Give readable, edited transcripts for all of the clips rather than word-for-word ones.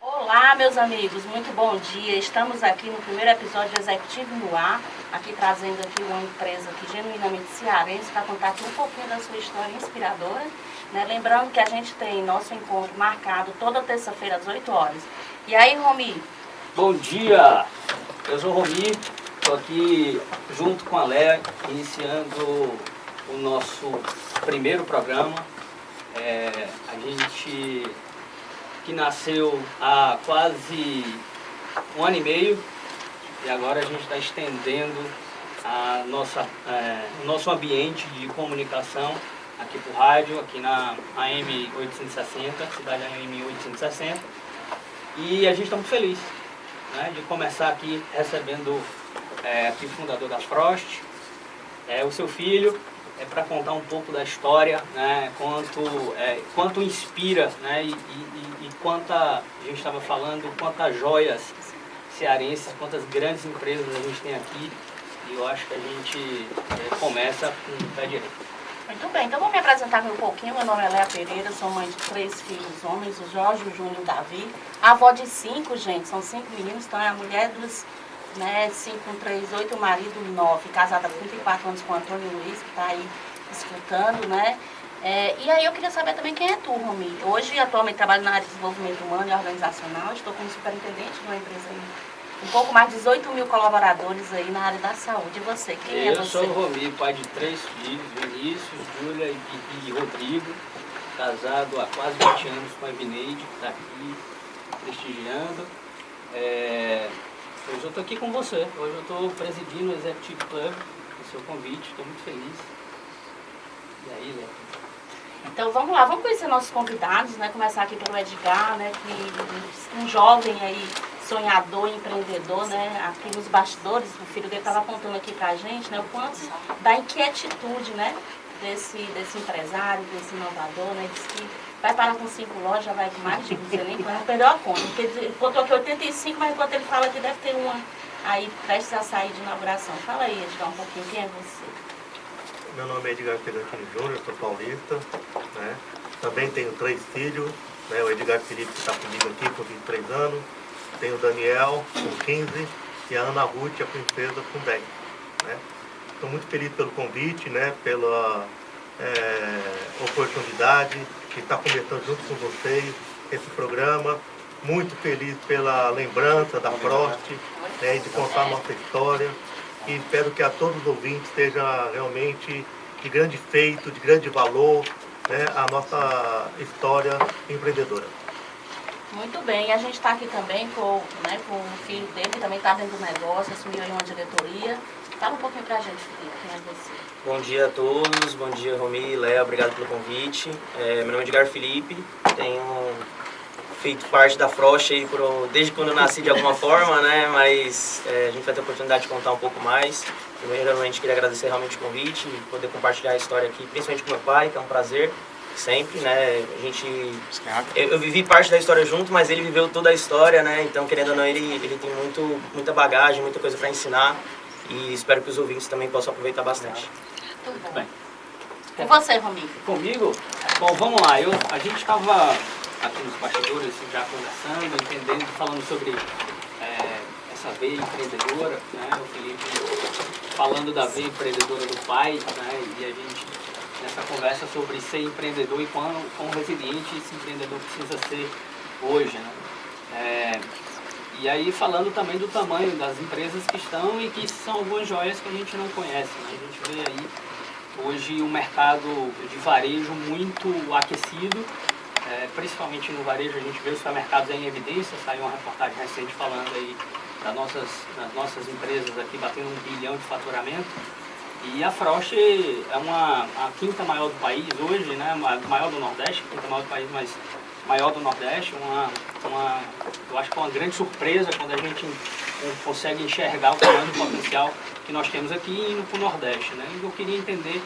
Olá, meus amigos, muito bom dia. Estamos aqui no primeiro episódio do Executivo no Ar, aqui trazendo aqui uma empresa aqui genuinamente cearense para contar aqui um pouquinho da sua história inspiradora, né? Lembrando que a gente tem nosso encontro marcado toda terça-feira às 8 horas. E aí, Romi? Bom dia! Eu sou o Romi, estou aqui junto com a Léa, iniciando o nosso primeiro programa. A gente que nasceu há quase 1 ano e meio e agora a gente está estendendo o nosso ambiente de comunicação aqui para o rádio, aqui na AM 860, cidade AM 860. E a gente está muito feliz, né, de começar aqui recebendo aqui o fundador da Frost, o seu filho, para contar um pouco da história, né, quanto inspira, né, e quanta, a gente estava falando, quantas joias cearenses, quantas grandes empresas a gente tem aqui, e eu acho que a gente começa com o pé direito. Muito bem, então vou me apresentar um pouquinho. Meu nome é Léa Pereira, sou mãe de 3 filhos homens, o Jorge, o Júnior e o Davi. Avó de 5, gente, são 5 meninos, então é a mulher dos, né, 5 com 3, 8, o marido 9, casada há 34 anos com o Antônio Luiz, que está aí escutando, né? E aí eu queria saber também quem é tu, Romi. Hoje, atualmente, trabalho na área de desenvolvimento humano e organizacional, estou como superintendente de uma empresa aí, um pouco mais de 18 mil colaboradores aí na área da saúde. E você, quem é você? Eu sou o Romi, pai de 3 filhos, Vinícius, Júlia e Rodrigo, casado há quase 20 anos com a Evineide, que está aqui prestigiando. Hoje eu estou aqui com você, hoje eu estou presidindo o Executive Club, o seu convite, estou muito feliz. E aí, Léo? Então vamos lá, vamos conhecer nossos convidados, né? Começar aqui pelo Edgar, né? Que um jovem aí, sonhador, empreendedor, né? Aqui nos bastidores, o filho dele estava contando aqui pra gente, né? O quanto da inquietude, né? Desse empresário, desse inovador, né? Diz que vai parar com 5 lojas, já vai com mais de, não sei nem quando, perdeu a conta. Porque ele botou aqui 85, mas enquanto ele fala que deve ter uma aí prestes a sair de inauguração. Fala aí, Edgar, um pouquinho, quem é você? Meu nome é Edgar Pedrocchini Júnior, sou paulista, né? Também tenho 3 filhos, né? O Edgar Felipe que está comigo aqui com 23 anos, tenho o Daniel com 15 e a Ana Ruth, a princesa, com 10. Né? Estou muito feliz pelo convite, né? Pela oportunidade de estar começando junto com vocês esse programa. Muito feliz pela lembrança da Frost, né? E de contar a nossa história. E espero que a todos os ouvintes esteja realmente de grande feito, de grande valor, né, a nossa história empreendedora. Muito bem, a gente está aqui também com o filho dele, que também está dentro do negócio, assumiu aí uma diretoria. Fala um pouquinho pra gente, Felipe, quem é você? Bom dia a todos, bom dia Romi, Léa, obrigado pelo convite. Meu nome é Edgar Felipe, tenho feito parte da Frost aí desde quando eu nasci de alguma forma, né? Mas a gente vai ter a oportunidade de contar um pouco mais. Primeiramente, queria agradecer realmente o convite e poder compartilhar a história aqui, principalmente com meu pai, que é um prazer sempre, né? Eu vivi parte da história junto, mas ele viveu toda a história, né? Então, querendo ou não, ele tem muita bagagem, muita coisa para ensinar e espero que os ouvintes também possam aproveitar bastante. Muito bem. E você, Romi? Comigo? Bom, vamos lá. A gente estava aqui nos bastidores, assim, já conversando, entendendo, falando sobre essa veia empreendedora, né? O Felipe falando da veia empreendedora do pai, né? E a gente, nessa conversa sobre ser empreendedor e quão resiliente esse empreendedor precisa ser hoje, né? E aí falando também do tamanho das empresas que estão e que são algumas joias que a gente não conhece, né? A gente vê aí hoje um mercado de varejo muito aquecido, principalmente no varejo. A gente vê os supermercados em evidência. Saiu uma reportagem recente falando aí das nossas empresas aqui batendo 1 bilhão de faturamento. E a Frost é a 5ª maior do país hoje, né? Maior do Nordeste, 5ª maior do país, mas maior do Nordeste. Eu acho que é uma grande surpresa quando a gente consegue enxergar o tamanho do potencial que nós temos aqui indo para o Nordeste, né? Eu queria entender,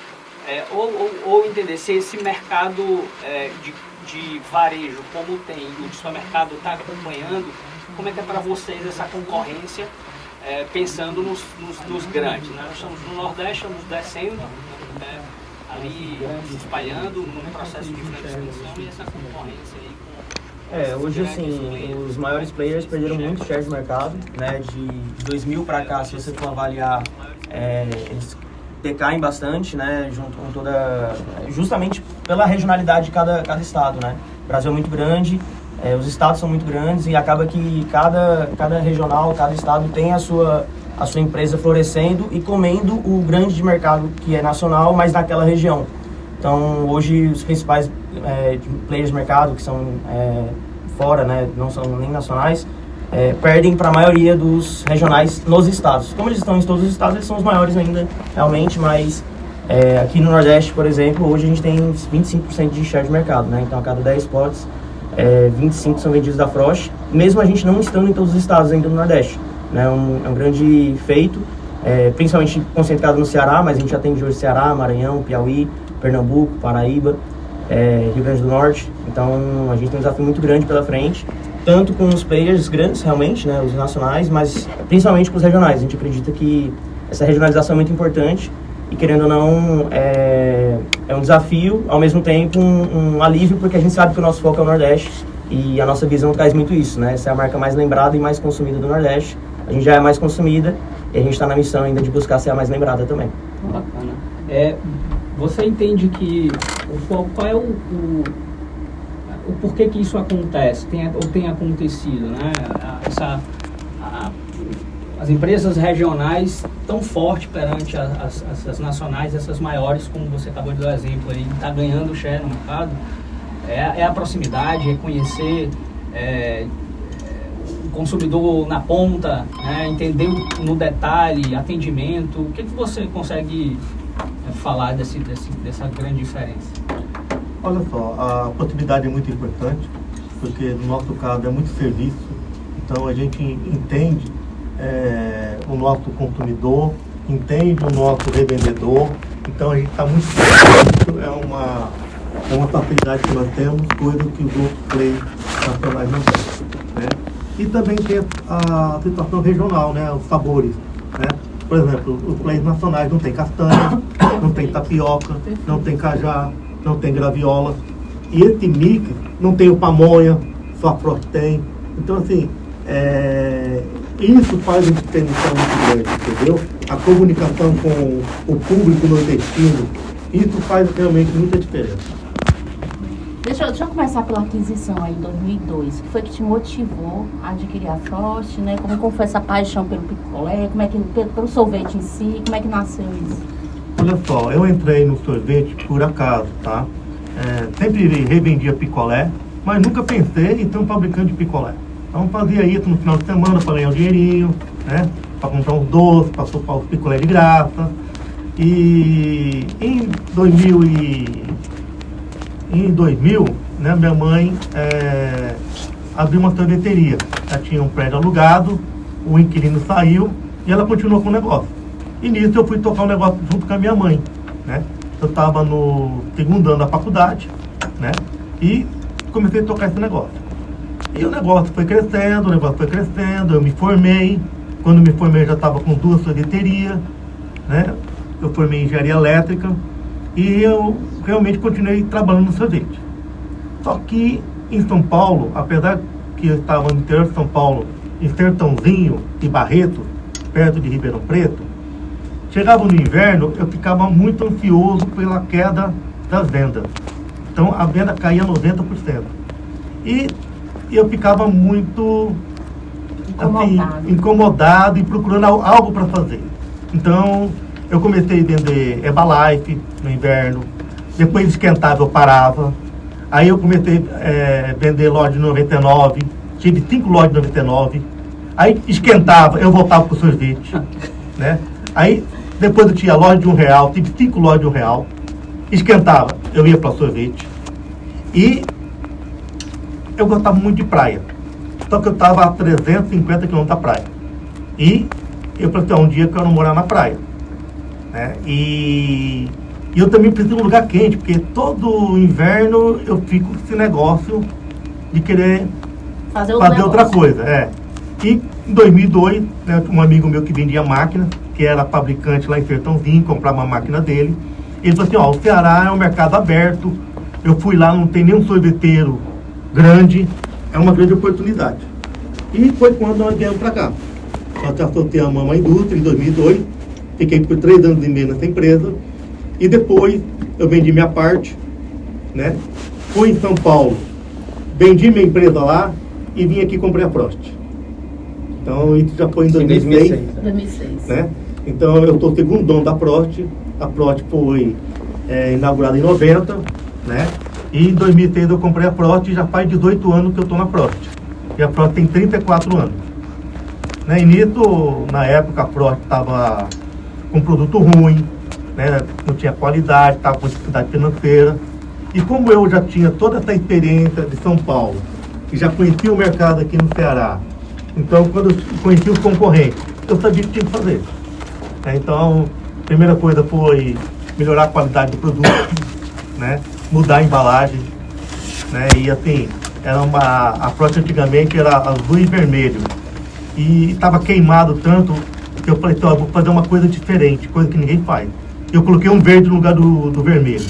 ou entender se esse mercado de varejo, como tem, e o de supermercado está acompanhando, como é que é para vocês essa concorrência, pensando nos grandes, né? Nós estamos no Nordeste, estamos descendo, ali se espalhando num processo de expansão e essa concorrência aí com... Hoje assim, os maiores players perderam muito share de mercado, né? De 2000 para cá, se você for avaliar, eles decaem bastante, né? Junto com justamente pela regionalidade de cada estado, né? O Brasil é muito grande, os estados são muito grandes e acaba que cada regional, cada estado tem a sua empresa florescendo e comendo o grande de mercado que é nacional, mas naquela região. Então, hoje, os principais players de mercado, que são fora, né, não são nem nacionais, perdem para a maioria dos regionais nos estados. Como eles estão em todos os estados, eles são os maiores ainda, realmente, mas aqui no Nordeste, por exemplo, hoje a gente tem 25% de share de mercado, né? Então, a cada 10 potes, 25 são vendidos da Frost, mesmo a gente não estando em todos os estados ainda no Nordeste. É um grande feito, principalmente concentrado no Ceará, mas a gente atende hoje Ceará, Maranhão, Piauí, Pernambuco, Paraíba, Rio Grande do Norte. Então a gente tem um desafio muito grande pela frente, tanto com os players grandes realmente, né, os nacionais, mas principalmente com os regionais. A gente acredita que essa regionalização é muito importante e, querendo ou não, é um desafio, ao mesmo tempo um alívio, porque a gente sabe que o nosso foco é o Nordeste e a nossa visão traz muito isso, né? Essa é a marca mais lembrada e mais consumida do Nordeste. A gente já é mais consumida e a gente está na missão ainda de buscar ser a mais lembrada também. Bacana. Você entende que qual é o porquê que isso acontece, tem acontecido, né? As empresas regionais tão fortes perante as nacionais, essas maiores, como você acabou de dar exemplo aí, está ganhando share no mercado, a proximidade, é conhecer o consumidor na ponta, né? Entender no detalhe, atendimento. O que você consegue falar dessa grande diferença? Olha só, a proximidade é muito importante, porque no nosso caso é muito serviço, então a gente entende o nosso consumidor, entende o nosso revendedor, então a gente está muito perto, é uma facilidade que nós temos, coisa que os outros players nacionais não têm, né? E também tem a situação regional, né? Os sabores, né? Por exemplo, os players nacionais não tem castanha, não tem tapioca, não tem cajá, não tem graviola. E esse mix não tem o pamonha, só a Frost tem. Então, assim, isso faz uma diferença muito grande, entendeu? A comunicação com o público nordestino, isso faz realmente muita diferença. Deixa eu começar pela aquisição aí em 2002. O que foi que te motivou a adquirir a Frost, né? Como foi essa paixão pelo picolé, pelo sorvete em si, como é que nasceu isso? Olha só, eu entrei no sorvete por acaso, tá? Sempre revendia picolé, mas nunca pensei em ter um fabricante de picolé. Então fazia isso no final de semana para ganhar um dinheirinho, né? Para comprar uns doces, para soltar os picolé de graça. E em 2000, né, minha mãe abriu uma sorveteria. Ela tinha um prédio alugado, o inquilino saiu e ela continuou com o negócio. E nisso eu fui tocar o negócio junto com a minha mãe, né? Eu estava no segundo ano da faculdade, né? E comecei a tocar esse negócio. E o negócio foi crescendo, eu me formei. Quando me formei eu já estava com 2 sorveterias, né? Eu formei em engenharia elétrica e eu realmente continuei trabalhando no sorvete. Só que em São Paulo, apesar que eu estava no interior de São Paulo, em Sertãozinho e Barreto, perto de Ribeirão Preto, chegava no inverno, eu ficava muito ansioso pela queda das vendas. Então a venda caía 90%. E eu ficava muito incomodado e procurando algo para fazer. Então eu comecei a vender Herbalife no inverno, depois esquentava, eu parava. Aí eu comecei a vender loja de 99, tive 5 lojas de 99. Aí esquentava, eu voltava para o sorvete, né? Aí depois eu tinha loja de R$1, tive 5 lojas de R$1. Esquentava, eu ia para o sorvete. E eu gostava muito de praia. Só que eu estava a 350 km da praia. E eu falei assim, um dia eu quero morar na praia, né? E E eu também preciso de um lugar quente, porque todo inverno eu fico com esse negócio de querer fazer outra coisa. E em 2002, né, um amigo meu que vendia máquina, que era fabricante lá em Sertãozinho, comprava uma máquina dele. Ele falou assim, ó, o Ceará é um mercado aberto, eu fui lá, não tem nenhum sorveteiro grande, é uma grande oportunidade. E foi quando nós viemos para cá. Nós já sorteamos uma indústria em 2002, fiquei por 3 anos e meio nessa empresa, e depois eu vendi minha parte, né? Fui em São Paulo, vendi minha empresa lá e vim aqui e comprei a Frost. Então isso já foi em 2006. Né? Então eu estou segundo dono da Frost. A Frost foi inaugurada em 90, né? E em 2006 eu comprei a Frost e já faz 18 anos que eu estou na Frost. E a Frost tem 34 anos. Né? E nisso, na época, a Frost estava com produto ruim, né? Não tinha qualidade, estava com dificuldade financeira. E como eu já tinha toda essa experiência de São Paulo, e já conhecia o mercado aqui no Ceará, então quando eu conheci os concorrentes, eu sabia o que tinha que fazer. Então, a primeira coisa foi melhorar a qualidade do produto, né? Mudar a embalagem, né? E assim, a Frost antigamente era azul e vermelho. E estava queimado tanto que eu falei, vou fazer uma coisa diferente, coisa que ninguém faz. Eu coloquei um verde no lugar do vermelho.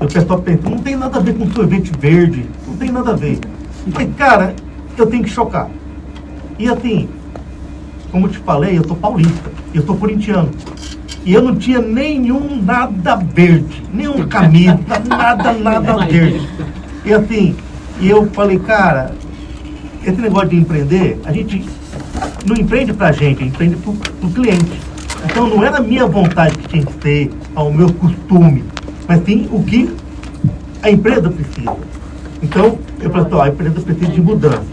E o pessoal pensou, não tem nada a ver com sorvete verde, não tem nada a ver. Mas, cara, eu tenho que chocar. E assim, como eu te falei, eu sou paulista, eu sou corintiano. E eu não tinha nenhum nada verde, nenhum camisa, nada verde. E assim, eu falei, cara, esse negócio de empreender, a gente não empreende pra gente, empreende pro cliente. Então não era a minha vontade que tinha que ser, ao meu costume, mas sim o que a empresa precisa. Então, eu falei assim, a empresa precisa de mudança.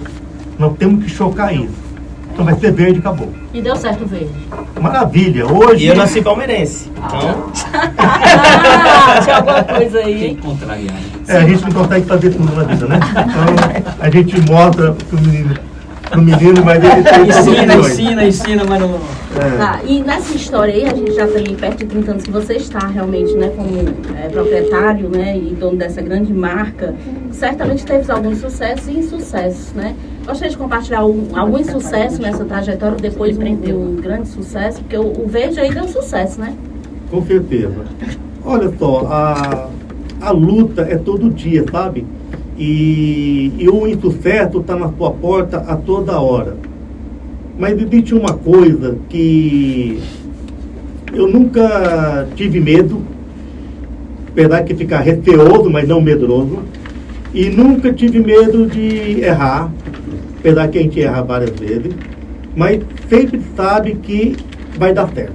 Nós temos que chocar isso. Então vai ser verde e acabou. E deu certo o verde. Maravilha. Hoje... E eu nasci palmeirense. Então... tinha alguma coisa aí. Quem contrariado. A gente não consegue fazer tudo na vida, né? Então, a gente mostra pro menino, mas ele tem ensina, mas não... Tá, e nessa história aí, a gente já tem perto de 30 anos que você está realmente, né, como proprietário, né, e dono dessa grande marca, certamente teve alguns sucessos e insucessos, né? Gostaria de compartilhar algum insucesso nessa trajetória, depois um grande sucesso, porque o verde aí deu sucesso, né? Com certeza. Olha só, a luta é todo dia, sabe? E o insucesso está na sua porta a toda hora. Mas existe uma coisa que eu nunca tive medo, apesar de ficar receoso, mas não medroso, e nunca tive medo de errar, apesar que a gente erra várias vezes, mas sempre sabe que vai dar certo.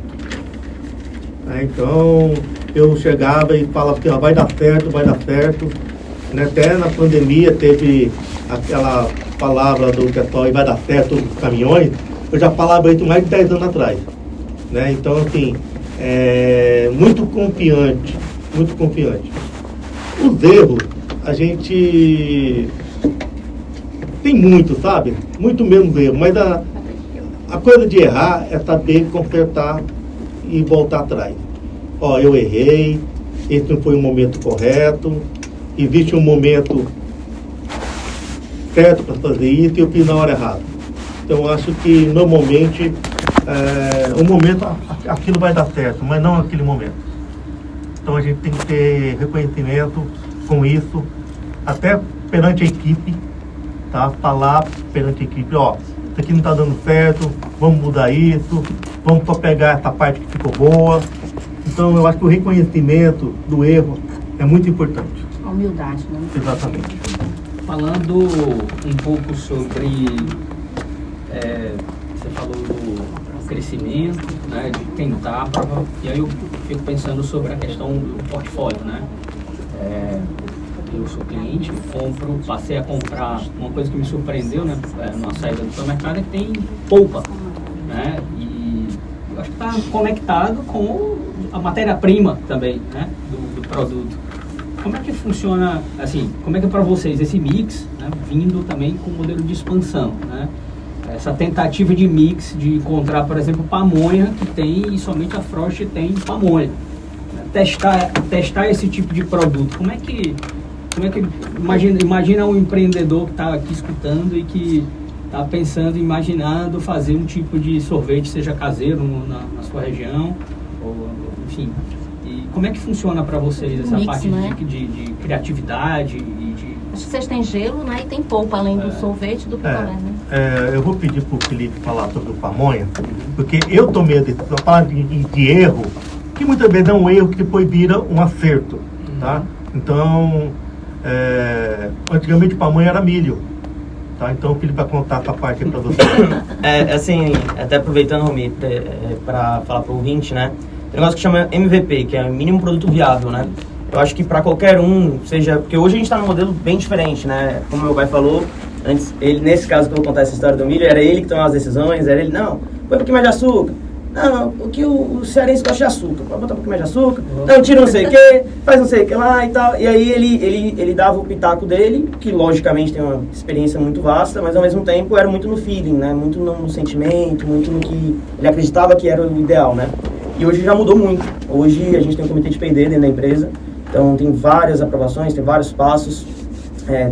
Então, eu chegava e falava assim, vai dar certo. Né? Até na pandemia teve aquela palavra do pessoal, e vai dar certo os caminhões, eu já falava isso mais de 10 anos atrás. Né? Então, assim, muito confiante. Os erros, a gente tem muito, sabe? Muito menos erro, mas a coisa de errar é saber consertar e voltar atrás. Eu errei, esse não foi o momento correto, existe um momento certo para fazer isso e eu fiz na hora errada. Então, acho que normalmente o momento, aquilo vai dar certo, mas não aquele momento. Então, a gente tem que ter reconhecimento com isso, até perante a equipe, tá? Falar perante a equipe, isso aqui não está dando certo, vamos mudar isso, vamos só pegar essa parte que ficou boa. Então, eu acho que o reconhecimento do erro é muito importante. A humildade, né? Exatamente. Falando um pouco sobre, você falou do crescimento, né, de tentar, e aí eu fico pensando sobre a questão do portfólio, né? Eu sou cliente, passei a comprar, uma coisa que me surpreendeu, né, numa saída do supermercado, é que tem polpa, né? E eu acho que está conectado com a matéria-prima também, né, do produto. Como é que funciona, assim, como é que é para vocês esse mix, né, vindo também com o modelo de expansão, né? Essa tentativa de mix, de encontrar, por exemplo, pamonha, que tem, e somente a Frost tem pamonha. testar esse tipo de produto? Como é que imagina um empreendedor que está aqui escutando e que está pensando, imaginando fazer um tipo de sorvete, seja caseiro na sua região, ou enfim. E como é que funciona para vocês essa parte de criatividade e de... Acho que vocês têm gelo, né? E tem polpa, além do sorvete e do picolé, né? Eu vou pedir para o Felipe falar sobre o pamonha, porque eu tomei a decisão de erro, que muitas vezes é um erro que depois vira um acerto, tá? Então, antigamente o pamonha era milho, tá? Então o Felipe vai contar essa parte para você. Assim, até aproveitando, Romi, para falar para o ouvinte, né? Tem um negócio que chama MVP, que é o mínimo produto viável, né? Eu acho que para qualquer um, seja... Porque hoje a gente está num modelo bem diferente, né? Como meu pai falou, antes, ele, nesse caso que eu vou contar essa história do milho, era ele que tomava as decisões, era ele, não, põe um pouquinho mais de açúcar. Não, porque o cearense gosta de açúcar, pode botar um pouquinho mais de açúcar. Não, tira não sei o que, faz não sei o que lá e tal. E aí ele dava o pitaco dele, que logicamente tem uma experiência muito vasta, mas ao mesmo tempo era muito no feeling, né? Muito no sentimento, muito no que ele acreditava que era o ideal, né? E hoje já mudou muito. Hoje a gente tem um comitê de P&D dentro da empresa, então tem várias aprovações, tem vários passos,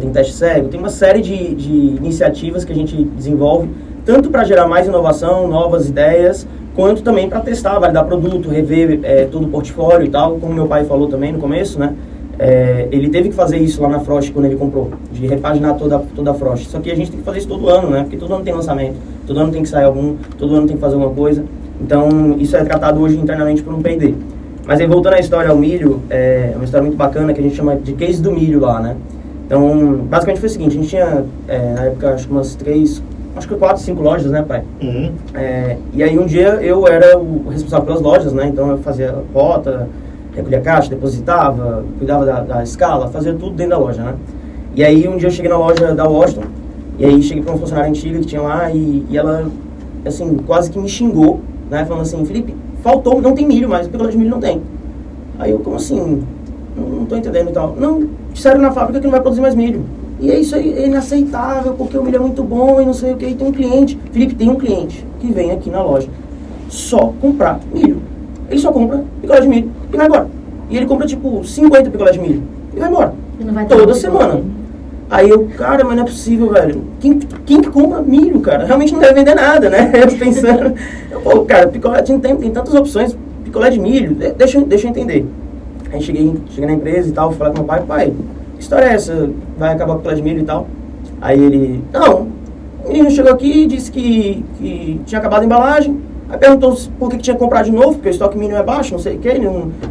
tem teste cego, tem uma série de iniciativas que a gente desenvolve, tanto para gerar mais inovação, novas ideias, quanto também para testar, validar produto, rever todo o portfólio e tal, como meu pai falou também no começo, né? Ele teve que fazer isso lá na Frost quando ele comprou, de repaginar toda a Frost. Só que a gente tem que fazer isso todo ano, né? Porque todo ano tem lançamento, todo ano tem que sair algum, todo ano tem que fazer alguma coisa. Então, isso é tratado hoje internamente por um P&D. Mas aí, voltando à história ao milho, é uma história muito bacana que a gente chama de case do milho lá, né? Então, basicamente foi o seguinte, a gente tinha, na época, acho que umas 4, 5 lojas, né, pai? Uhum. E aí, um dia, eu era o responsável pelas lojas, né? Então, eu fazia rota, recolhia caixa, depositava, cuidava da escala, fazia tudo dentro da loja, né? E aí, um dia, eu cheguei na loja da Washington, e aí cheguei para uma funcionária antiga que tinha lá, e ela, assim, quase que me xingou, né? Falando assim, Felipe, faltou, não tem milho mais, picolé de milho não tem. Aí eu, como assim? Não tô entendendo e tal. Não, disseram na fábrica que não vai produzir mais milho. E é isso aí, é inaceitável, porque o milho é muito bom e não sei o que. E tem um cliente, Felipe, tem um cliente que vem aqui na loja só comprar milho. Ele só compra picolé de milho e vai embora. E ele compra tipo 50 picolé de milho e vai embora. E não vai toda semana. Aí eu, cara, mas não é possível, velho. Quem que compra milho, cara? Realmente não deve vender nada, né? Eu pensando, pô, cara, picolé tem tantas opções, picolé de milho, deixa eu entender. Aí cheguei na empresa e tal, fui falar com meu pai, que história é essa? Vai acabar com o picolé de milho e tal? Aí ele, não, o menino chegou aqui e disse que tinha acabado a embalagem, aí perguntou por que tinha que comprar de novo, porque o estoque mínimo é baixo, não sei o que,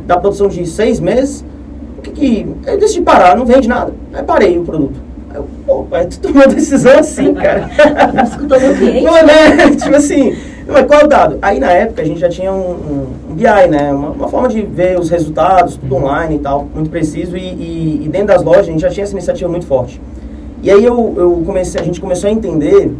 dá produção de 6 meses. Eu decidi parar, não vende nada. Aí parei o produto. Aí eu, pô, pai, tu tomou uma decisão assim, cara. Escutou meu cliente? Pô, né? Tipo assim, mas qual é o dado? Aí na época a gente já tinha um BI, né? Uma forma de ver os resultados, tudo online e tal, muito preciso. E dentro das lojas a gente já tinha essa iniciativa muito forte. E aí a gente começou a entender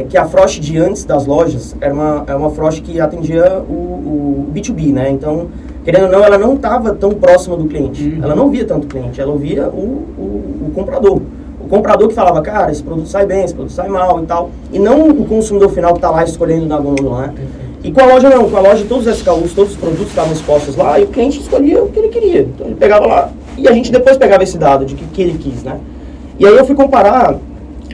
que a Frost de antes das lojas era uma Frost que atendia o B2B, né? Então, querendo ou não, ela não estava tão próxima do cliente. Ela não via tanto o cliente, ela ouvia o comprador. O comprador que falava, cara, esse produto sai bem, esse produto sai mal e tal. E não o consumidor final que está lá escolhendo na gôndola, né? E com a loja não, com a loja todos os SKUs, todos os produtos estavam expostos lá e o cliente escolhia o que ele queria. Então ele pegava lá e a gente depois pegava esse dado de que ele quis, né? E aí eu fui comparar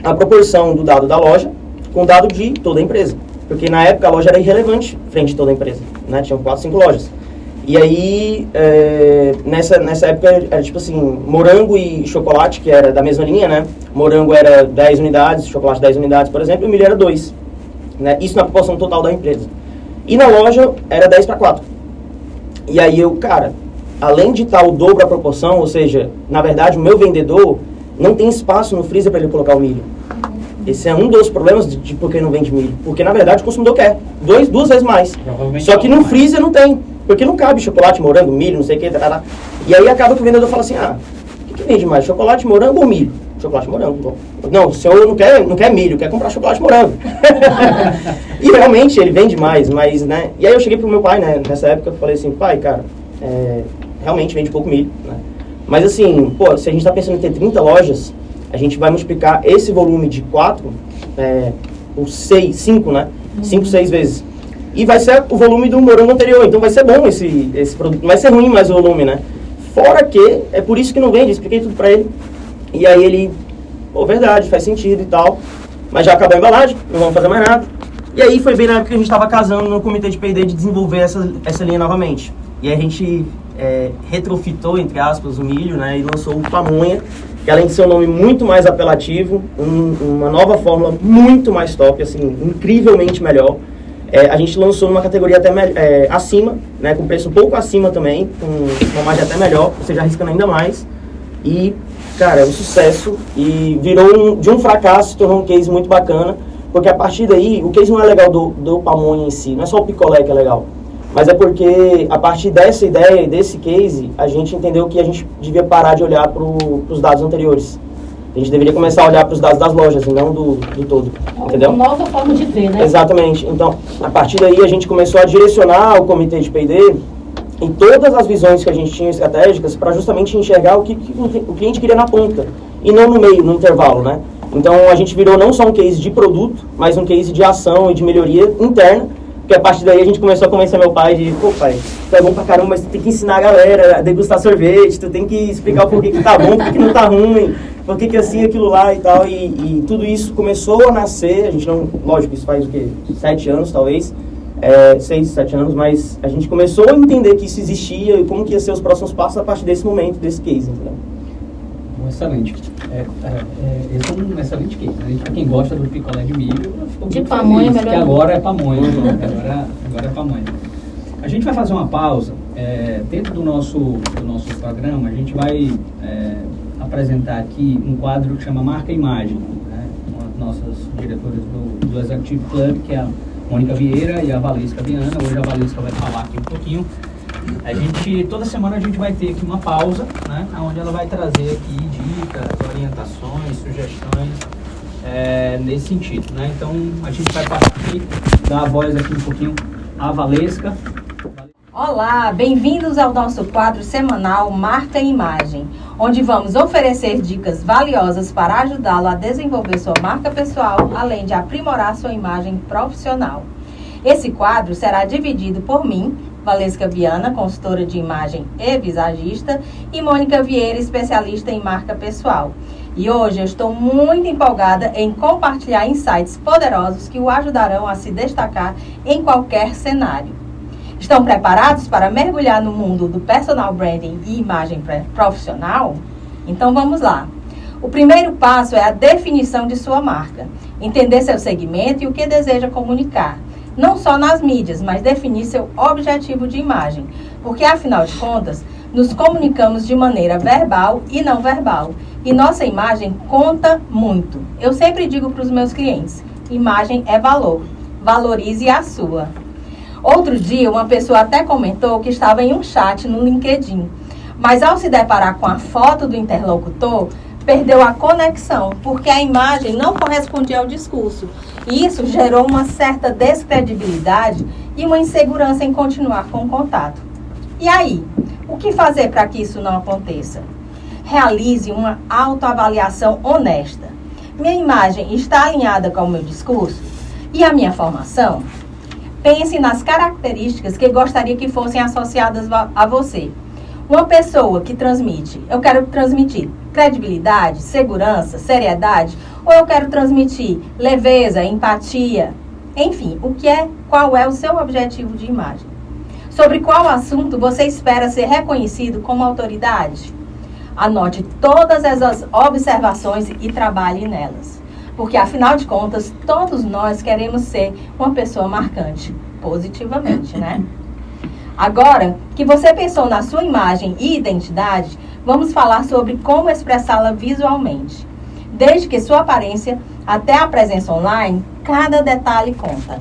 a proporção do dado da loja com o dado de toda a empresa. Porque na época a loja era irrelevante frente a toda a empresa, né? Tinham 4, 5 lojas. E aí, nessa época, era tipo assim, morango e chocolate, que era da mesma linha, né? Morango era 10 unidades, chocolate 10 unidades, por exemplo, e o milho era 2. Né? Isso na proporção total da empresa. E na loja, era 10 para 4. E aí eu, cara, além de estar o dobro a proporção, ou seja, na verdade, o meu vendedor não tem espaço no freezer para ele colocar o milho. Esse é um dos problemas de por que não vende milho. Porque, na verdade, o consumidor quer 2 vezes mais. Só que no freezer não tem. Porque não cabe chocolate, morango, milho, não sei o que. E aí acaba que o vendedor fala assim, o que vende mais, chocolate, morango ou milho? Chocolate, morango. Não, o senhor não quer milho, quer comprar chocolate, morango. E realmente ele vende mais, mas, né? E aí eu cheguei pro meu pai, né, nessa época, eu falei assim, pai, cara, realmente vende pouco milho, né? Mas assim, pô, se a gente tá pensando em ter 30 lojas, a gente vai multiplicar esse volume de 4 por 5, né? 5, 6 vezes. e vai ser o volume do morango anterior. Então vai ser bom esse produto, não vai ser ruim mais o volume, né? Fora que, é por isso que não vende, expliquei tudo pra ele. E aí ele, pô, verdade, faz sentido e tal, mas já acabou a embalagem, não vamos fazer mais nada. E aí foi bem na época que a gente estava casando no comitê de P&D de desenvolver essa linha novamente. E aí a gente retrofitou, entre aspas, o milho, né, e lançou o pamonha, que além de ser um nome muito mais apelativo, uma nova fórmula muito mais top, assim, incrivelmente melhor. A gente lançou numa categoria até acima, né, com preço um pouco acima também, com uma margem até melhor, ou seja, arriscando ainda mais. E, cara, é um sucesso e virou de um fracasso, se tornou um case muito bacana, porque a partir daí, o case não é legal do pamonha em si, não é só o picolé que é legal, mas é porque a partir dessa ideia, desse case, a gente entendeu que a gente devia parar de olhar para os dados anteriores. A gente deveria começar a olhar para os dados das lojas e não do todo, entendeu? Uma nova forma de ver, né? Exatamente. Então, a partir daí, a gente começou a direcionar o comitê de P&D em todas as visões que a gente tinha estratégicas para justamente enxergar o que o cliente queria na ponta e não no meio, no intervalo, né? Então, a gente virou não só um case de produto, mas um case de ação e de melhoria interna, porque a partir daí a gente começou a convencer meu pai de, pô, pai, tu é bom pra caramba, mas tu tem que ensinar a galera a degustar sorvete, tu tem que explicar o porquê que tá bom, porquê que não tá ruim, porquê que assim, aquilo lá e tal, e tudo isso começou a nascer, a gente não, lógico, isso faz o quê? 7 anos, talvez, 6, 7 anos, mas a gente começou a entender que isso existia e como que ia ser os próximos passos a partir desse momento, desse case, entendeu? Excelente. Esse é um excelente case, né? Para quem gosta do picolé de milho, de pamonha, melhor. Que agora é pamonha. Agora é pamonha. A gente vai fazer uma pausa. Dentro do nosso programa, a gente vai apresentar aqui um quadro que chama Marca Imagem. Né? Uma das nossas diretoras do Executive Club, que é a Mônica Vieira e a Valesca Viana. Hoje a Valesca vai falar aqui um pouquinho. Toda semana a gente vai ter aqui uma pausa, né, onde ela vai trazer aqui dicas, orientações, sugestões nesse sentido, né? Então a gente vai passar aqui, dar a voz aqui um pouquinho à Valesca. Olá, bem-vindos ao nosso quadro semanal Marca e Imagem, onde vamos oferecer dicas valiosas para ajudá-lo a desenvolver sua marca pessoal, além de aprimorar sua imagem profissional. Esse quadro será dividido por mim, Valesca Viana, consultora de imagem e visagista, e Mônica Vieira, especialista em marca pessoal. E hoje eu estou muito empolgada em compartilhar insights poderosos que o ajudarão a se destacar em qualquer cenário. Estão preparados para mergulhar no mundo do personal branding e imagem profissional? Então vamos lá. O primeiro passo é a definição de sua marca. Entender seu segmento e o que deseja comunicar. Não só nas mídias, mas definir seu objetivo de imagem. Porque, afinal de contas, nos comunicamos de maneira verbal e não verbal. E nossa imagem conta muito. Eu sempre digo para os meus clientes, imagem é valor. Valorize a sua. Outro dia, uma pessoa até comentou que estava em um chat no LinkedIn. Mas ao se deparar com a foto do interlocutor, perdeu a conexão, porque a imagem não correspondia ao discurso. E isso gerou uma certa descredibilidade e uma insegurança em continuar com o contato. E aí, o que fazer para que isso não aconteça? Realize uma autoavaliação honesta. Minha imagem está alinhada com o meu discurso? E a minha formação? Pense nas características que gostaria que fossem associadas a você. Uma pessoa que transmite, eu quero transmitir credibilidade, segurança, seriedade, ou eu quero transmitir leveza, empatia, enfim, qual é o seu objetivo de imagem? Sobre qual assunto você espera ser reconhecido como autoridade? Anote todas essas observações e trabalhe nelas, porque afinal de contas, todos nós queremos ser uma pessoa marcante, positivamente, né? Agora que você pensou na sua imagem e identidade, vamos falar sobre como expressá-la visualmente. Desde que sua aparência até a presença online, cada detalhe conta.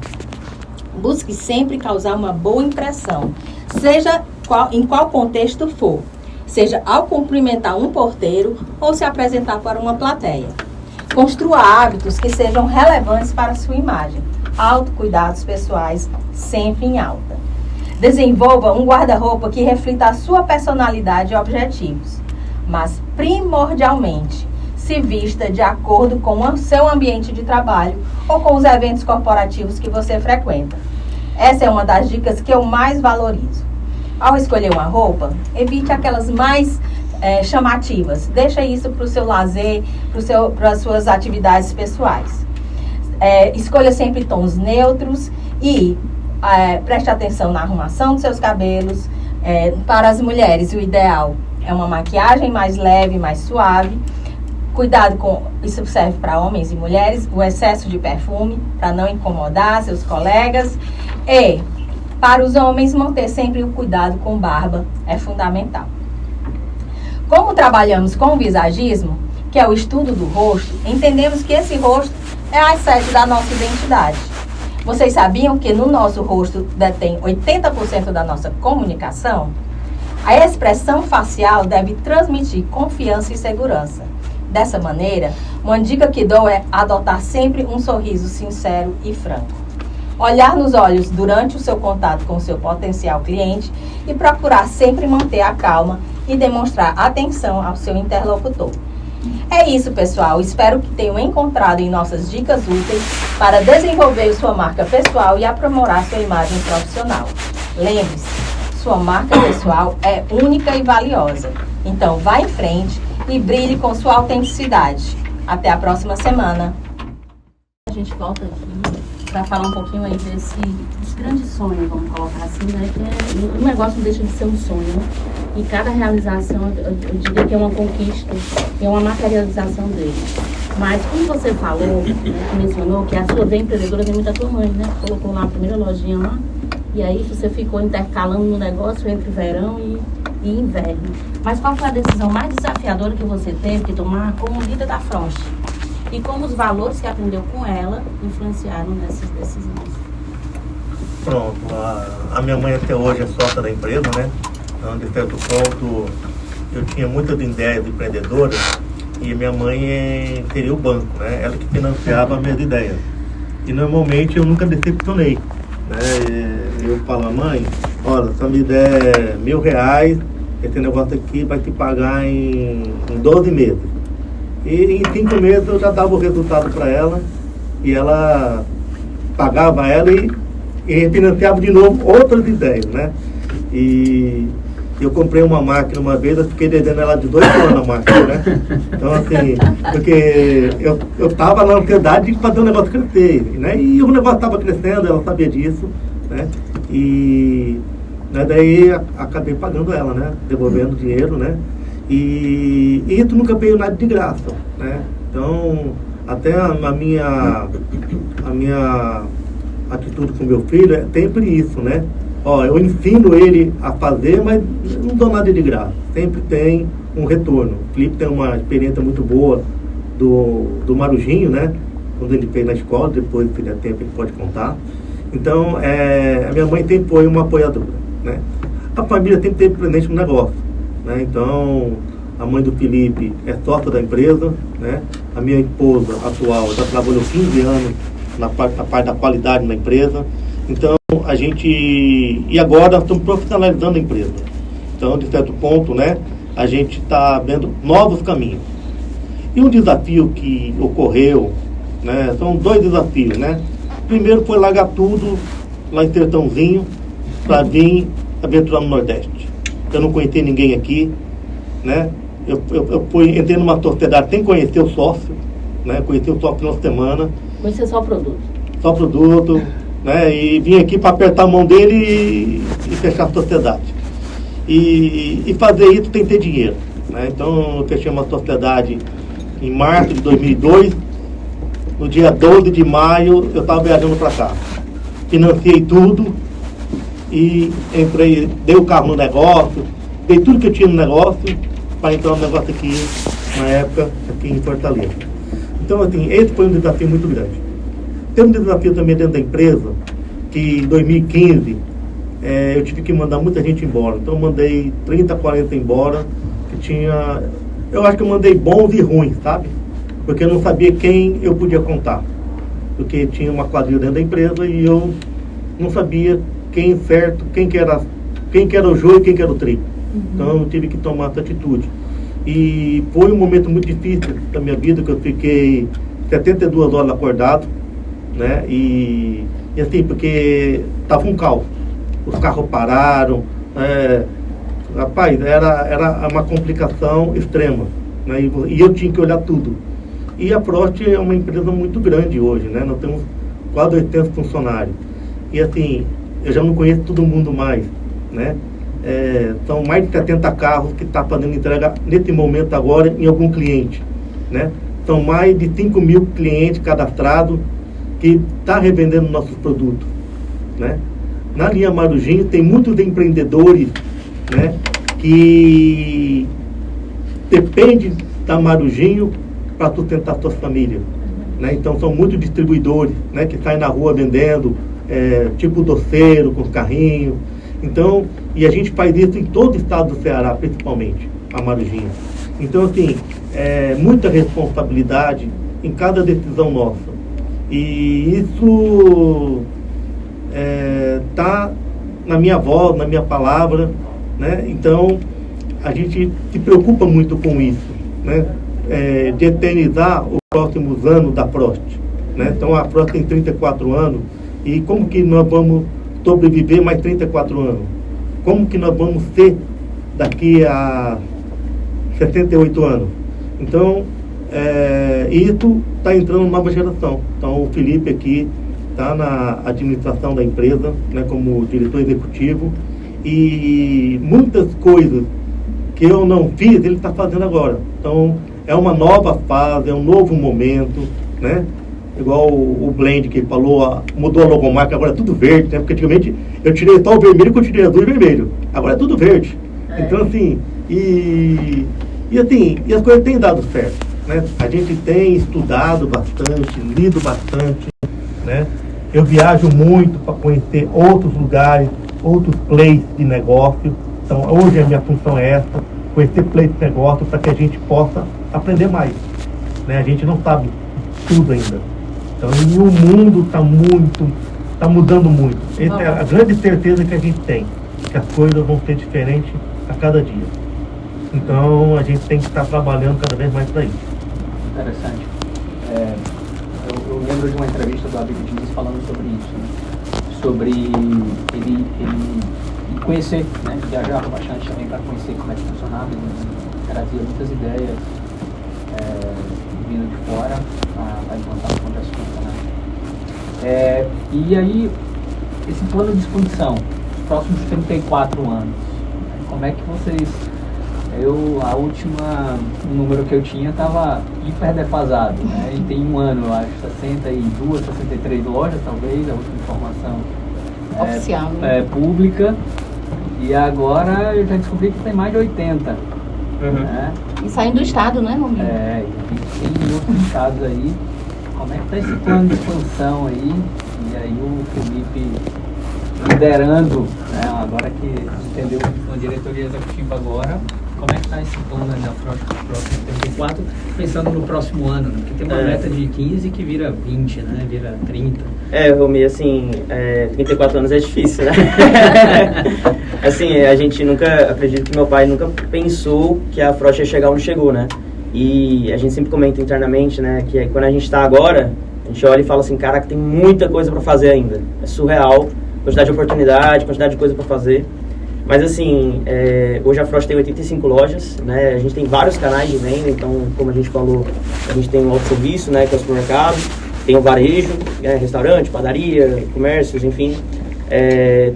Busque sempre causar uma boa impressão, seja em qual contexto for, seja ao cumprimentar um porteiro ou se apresentar para uma plateia. Construa hábitos que sejam relevantes para a sua imagem. Autocuidados pessoais sempre em alta. Desenvolva um guarda-roupa que reflita a sua personalidade e objetivos. Mas, primordialmente, se vista de acordo com o seu ambiente de trabalho ou com os eventos corporativos que você frequenta. Essa é uma das dicas que eu mais valorizo. Ao escolher uma roupa, evite aquelas mais chamativas. Deixa isso para o seu lazer, para as suas atividades pessoais. Escolha sempre tons neutros e preste atenção na arrumação dos seus cabelos. Para as mulheres, o ideal é uma maquiagem mais leve, mais suave. Cuidado com, isso serve para homens e mulheres, o excesso de perfume, para não incomodar seus colegas. E para os homens, manter sempre o cuidado com barba é fundamental. Como trabalhamos com o visagismo, que é o estudo do rosto, entendemos que esse rosto é a sede da nossa identidade. Vocês sabiam que no nosso rosto detém 80% da nossa comunicação? A expressão facial deve transmitir confiança e segurança. Dessa maneira, uma dica que dou é adotar sempre um sorriso sincero e franco. Olhar nos olhos durante o seu contato com o seu potencial cliente e procurar sempre manter a calma e demonstrar atenção ao seu interlocutor. É isso, pessoal. Espero que tenham encontrado em nossas dicas úteis para desenvolver sua marca pessoal e aprimorar sua imagem profissional. Lembre-se, sua marca pessoal é única e valiosa. Então, vá em frente e brilhe com sua autenticidade. Até a próxima semana. A gente volta aqui para falar um pouquinho aí desse grande sonho, vamos colocar assim, né? Que o negócio não deixa de ser um sonho, né? E cada realização, eu diria que é uma conquista, é uma materialização dele. Mas como você falou, né, mencionou que a sua veia empreendedora vem muito da tua mãe, né? Colocou lá a primeira lojinha lá, e aí você ficou intercalando no negócio entre verão e inverno. Mas qual foi a decisão mais desafiadora que você teve que tomar como líder da Frost? E como os valores que aprendeu com ela influenciaram nessas decisões? Pronto, a minha mãe até hoje é sócia da empresa, né? Então, de certo ponto, eu tinha muitas ideias empreendedoras e minha mãe seria o banco, né? Ela que financiava as minhas ideias. E normalmente eu nunca decepcionei, né? Eu falo, mãe, olha, se me der R$1.000, esse negócio aqui vai te pagar em 12 meses. E em 5 meses eu já dava o resultado para ela e ela pagava ela e refinanciava de novo outras ideias, né? E eu comprei uma máquina uma vez, eu fiquei devendo ela de 2 anos a máquina, né? Então assim, porque eu tava na ansiedade de fazer o negócio crescer, né? E o negócio estava crescendo, ela sabia disso, né? E daí acabei pagando ela, né? Devolvendo dinheiro, né? E isso nunca veio nada de graça, né? Então, até a minha atitude com meu filho é sempre isso, né? Ó, eu ensino ele a fazer, mas não dou nada de graça. Sempre tem um retorno. O Felipe tem uma experiência muito boa do Marujinho, né? Quando ele fez na escola, depois, se der tempo, ele pode contar. Então, a minha mãe sempre foi uma apoiadora, né? A família sempre teve presente no negócio, né? Então, a mãe do Felipe é sócia da empresa, né? A minha esposa atual já trabalhou 15 anos na parte da qualidade na empresa. Então, a gente... E agora nós estamos profissionalizando a empresa. Então, de certo ponto, né? A gente está vendo novos caminhos. E um desafio que ocorreu, né? São 2 desafios, né? Primeiro foi largar tudo lá em Sertãozinho para vir aventurar no Nordeste. Eu não conhecia ninguém aqui, né? Eu entrei numa sociedade sem conhecer o sócio, né? Conheci o sócio na semana. Conhecer só o produto? Só produto, né? E vim aqui para apertar a mão dele e fechar a sociedade. E fazer isso tem que ter dinheiro, né? Então eu fechei uma sociedade em março de 2002. No dia 12 de maio eu estava viajando para cá. Financiei tudo e entrei, dei o carro no negócio, dei tudo que eu tinha no negócio para entrar no negócio aqui, na época, aqui em Fortaleza. Então, assim, esse foi um desafio muito grande. Tem um desafio também dentro da empresa, que em 2015 eu tive que mandar muita gente embora. Então, eu mandei 30, 40 embora, que tinha... Eu acho que eu mandei bons e ruins, sabe? Porque eu não sabia quem eu podia contar. Porque tinha uma quadrilha dentro da empresa e eu não sabia quem certo, quem que era o joio e quem que era o trigo. Então eu tive que tomar essa atitude. E foi um momento muito difícil da minha vida, que eu fiquei 72 horas acordado, né? E E assim, porque estava um caos. Os carros pararam, rapaz, era uma complicação extrema, né? E eu tinha que olhar tudo. E a Frost é uma empresa muito grande hoje, né? Nós temos quase 800 funcionários. E assim, eu já não conheço todo mundo mais, né? São mais de 70 carros que estão fazendo entrega nesse momento agora em algum cliente, né? São mais de 5 mil clientes cadastrados que estão revendendo nossos produtos, né? Na linha Marujinho tem muitos empreendedores, né, que dependem da Marujinho para sustentar suas famílias, né? Então são muitos distribuidores, né, que saem na rua vendendo, tipo doceiro, com carrinho. Então, e a gente faz isso em todo o estado do Ceará, principalmente, a Marujinho. Então, assim, muita responsabilidade em cada decisão nossa. E isso está na minha voz, na minha palavra, né? Então, a gente se preocupa muito com isso, né? De eternizar os próximos anos da Frost, né? Então, a Frost tem 34 anos, e como que nós vamos sobreviver mais 34 anos? Como que nós vamos ser daqui a 68 anos? Então, isso está entrando nova geração. Então, o Felipe aqui está na administração da empresa, né, como diretor executivo, e muitas coisas que eu não fiz, ele está fazendo agora. Então, é uma nova fase, é um novo momento, né? Igual o Blend que ele falou, mudou a logomarca, agora é tudo verde, né? Porque antigamente eu tirei só o vermelho, que eu tirei azul e vermelho. Agora é tudo verde. Então, assim, e as coisas têm dado certo, né? A gente tem estudado bastante, lido bastante, né? Eu viajo muito para conhecer outros lugares, outros plays de negócio. Então, hoje a minha função é essa, conhecer plays de negócio para que a gente possa aprender mais, né? A gente não sabe tudo ainda. Então, o mundo está mudando muito. Essa é a grande certeza que a gente tem, que as coisas vão ser diferentes a cada dia. Então, a gente tem que estar trabalhando cada vez mais para isso. Interessante. Eu lembro de uma entrevista do Abílio Diniz falando sobre isso, né? Sobre ele conhecer, né? Viajava bastante também para conhecer como é que funcionava, ele trazia muitas ideias vindo de fora para implantar no Congresso Nacional. E aí, esse plano de expansão, os próximos 34 anos, né? Como é que vocês... a última número que eu tinha estava hiper defasado, né? E tem um ano, eu acho, 62, 63 lojas, talvez, a última informação Oficial, né? Pública. E agora eu já descobri que tem mais de 80. Né? E saindo do estado, né, Rominho? Tem outros estados aí. Como é que está esse plano de expansão aí? E aí o Felipe liderando, né? Agora que entendeu uma diretoria executiva agora, como é que está esse plano da próxima 34, pensando no próximo ano, né? Porque tem uma meta de 15 que vira 20, né? Vira 30. Romi, assim, 34 anos é difícil, né? Assim, a gente nunca, acredito que meu pai nunca pensou que a Frost ia chegar onde chegou, né? E a gente sempre comenta internamente, né, que quando a gente está agora, a gente olha e fala assim, caraca, tem muita coisa para fazer ainda. É surreal, quantidade de oportunidade, quantidade de coisa para fazer. Mas assim, hoje a Frost tem 85 lojas, né? A gente tem vários canais de venda, então, como a gente falou, a gente tem o autosserviço, né, que é o supermercado, tem o varejo, restaurante, padaria, comércios, enfim.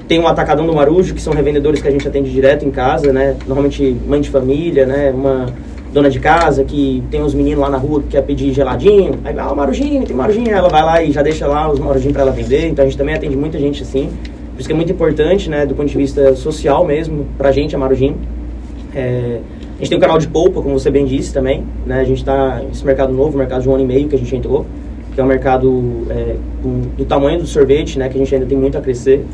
Tem o Atacadão do Marujo, que são revendedores que a gente atende direto em casa, né? Normalmente mãe de família, né? Uma dona de casa que tem uns meninos lá na rua que quer pedir geladinho, aí vai, Marujinho, tem Marujinho, ela vai lá e já deixa lá os Marujinhos para ela vender. Então a gente também atende muita gente assim. Por isso que é muito importante, né, do ponto de vista social mesmo, pra gente, a Marujinho. A gente tem um canal de polpa, como você bem disse também, né? A gente está nesse mercado novo, mercado de 1 ano e meio que a gente entrou, que é um mercado do tamanho do sorvete, né, que a gente ainda tem muito a crescer.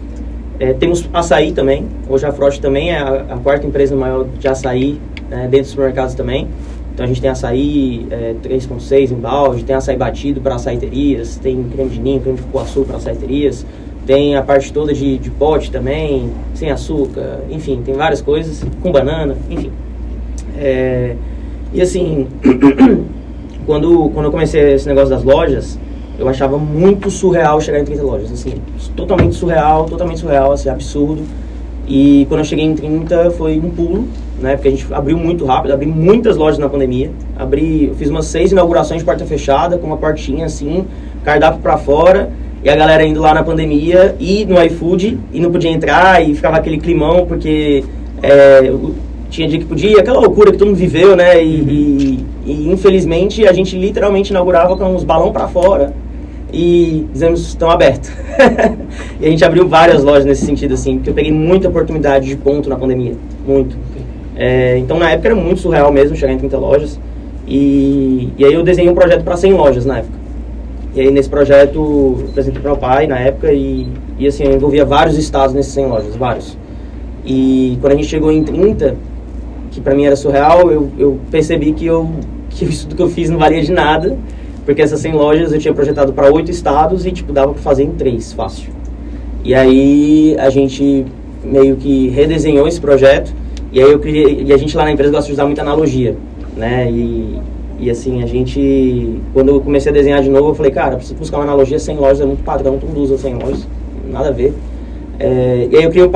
Temos açaí também. Hoje a Frost também é a quarta empresa maior de açaí, dentro dos supermercados também. Então a gente tem açaí 3.6 em balde, tem açaí batido para açaiterias, tem creme de ninho, creme de cupuaçu para açaiterias, tem a parte toda de pote também, sem açúcar, enfim, tem várias coisas, com banana, enfim. E assim, quando eu comecei esse negócio das lojas, eu achava muito surreal chegar em 30 lojas, assim, totalmente surreal, assim, absurdo. E quando eu cheguei em 30 foi um pulo, né, porque a gente abriu muito rápido, abri muitas lojas na pandemia, eu fiz umas 6 inaugurações de porta fechada, com uma portinha assim, cardápio pra fora, e a galera indo lá na pandemia e no iFood, e não podia entrar, e ficava aquele climão, porque tinha dia que podia, aquela loucura que todo mundo viveu, né, e infelizmente a gente literalmente inaugurava com uns balão pra fora, e dizemos, estão abertos. E a gente abriu várias lojas nesse sentido, assim, porque eu peguei muita oportunidade de ponto na pandemia, muito. Então na época era muito surreal mesmo chegar em 30 lojas, e aí eu desenhei um projeto para 100 lojas na época. E aí nesse projeto eu apresentei para o meu pai na época, e assim, eu envolvia vários estados nesses 100 lojas, vários. E quando a gente chegou em 30, que para mim era surreal, eu percebi que isso que eu fiz não valia de nada, porque essas 100 lojas eu tinha projetado para 8 estados e, tipo, dava para fazer em 3, fácil. E aí a gente meio que redesenhou esse projeto, e aí e a gente lá na empresa gosta de usar muita analogia, né? E assim, a gente, quando eu comecei a desenhar de novo, eu falei, cara, preciso buscar uma analogia. 100 lojas é muito padrão, todo mundo usa 100 lojas, nada a ver. E aí eu criei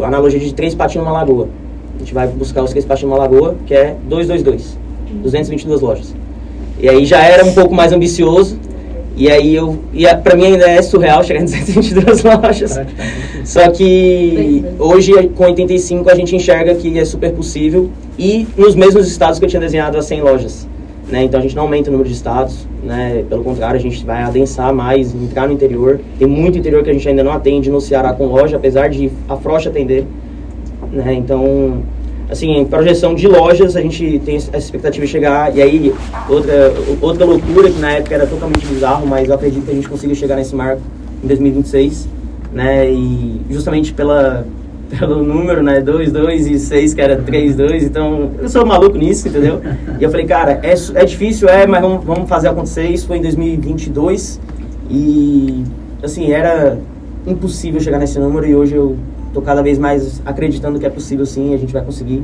a analogia de 3 patinhos numa lagoa. A gente vai buscar os 3 patinhos numa lagoa, que é 222, 222 lojas. E aí já era um pouco mais ambicioso, e aí pra mim ainda é surreal chegar em 222 lojas. Só que hoje, com 85, a gente enxerga que é super possível, e nos mesmos estados que eu tinha desenhado as 100 lojas. Né? Então a gente não aumenta o número de estados, né? Pelo contrário, a gente vai adensar mais, entrar no interior. Tem muito interior que a gente ainda não atende no Ceará com loja, apesar de a Frost atender. Né? Então, assim, em projeção de lojas, a gente tem essa expectativa de chegar. E aí, outra loucura que na época era totalmente bizarro, mas eu acredito que a gente consiga chegar nesse marco em 2026, né? E justamente pelo número, né? 2, 2 e 6, que era 3, 2. Então, eu sou maluco nisso, entendeu? E eu falei, cara, é difícil, mas vamos fazer acontecer. Isso foi em 2022. E, assim, era impossível chegar nesse número, e hoje eu tô cada vez mais acreditando que é possível, sim, a gente vai conseguir.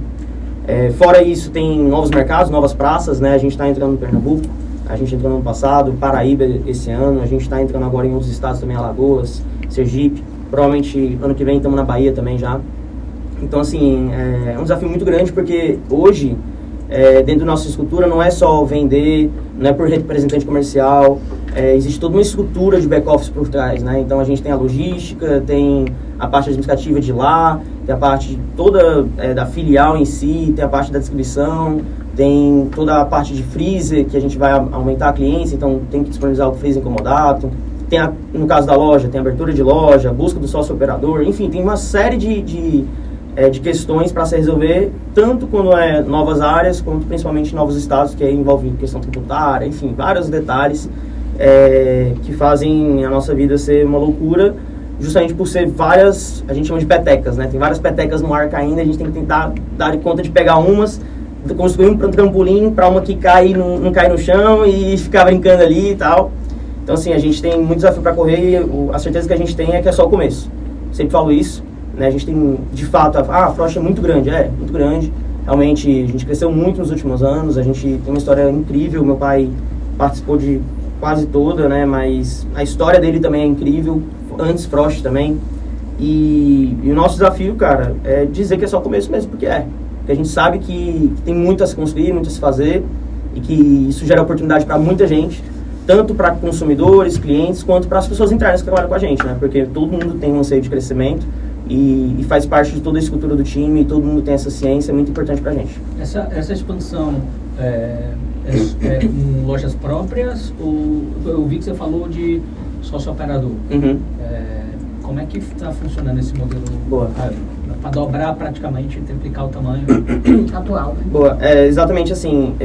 Fora isso, tem novos mercados, novas praças, né? A gente está entrando no Pernambuco, a gente entrou no ano passado, Paraíba esse ano, a gente está entrando agora em outros estados também, Alagoas, Sergipe, provavelmente ano que vem estamos na Bahia também já. Então, assim, é um desafio muito grande, porque hoje, dentro da nossa estrutura, não é só vender, não é por representante comercial, existe toda uma estrutura de back-office por trás, né? Então, a gente tem a logística, tem a parte administrativa de lá, tem a parte toda da filial em si, tem a parte da distribuição, tem toda a parte de freezer, que a gente vai aumentar a cliência, então tem que disponibilizar o freezer incomodado, tem no caso da loja, tem abertura de loja, busca do sócio operador, enfim, tem uma série de questões para se resolver, tanto quando é novas áreas, quanto principalmente novos estados, que aí envolve questão tributária, enfim, vários detalhes que fazem a nossa vida ser uma loucura, justamente por ser várias, a gente chama de petecas, né? Tem várias petecas no ar caindo, a gente tem que tentar dar conta de pegar umas, construir um trampolim para uma que cai não cai no chão e ficar brincando ali e tal. Então, assim, a gente tem muito desafio para correr, e a certeza que a gente tem é que é só o começo. Sempre falo isso, né? A gente tem, de fato, a Frost é muito grande, muito grande. Realmente, a gente cresceu muito nos últimos anos, a gente tem uma história incrível, meu pai participou de quase toda, né? Mas a história dele também é incrível, antes Frost também. E o nosso desafio, cara, é dizer que é só o começo mesmo, porque Porque a gente sabe que tem muito a se construir, muito a se fazer, e que isso gera oportunidade para muita gente, tanto para consumidores, clientes, quanto para as pessoas internas que trabalham com a gente, né? Porque todo mundo tem um anseio de crescimento e faz parte de toda a estrutura do time, e todo mundo tem essa ciência, é muito importante para a gente. Essa expansão em lojas próprias, ou eu vi que você falou de sócio-operador. Uhum. Como é que está funcionando esse modelo? Boa. Para dobrar praticamente, triplicar o tamanho atual. Boa, exatamente assim,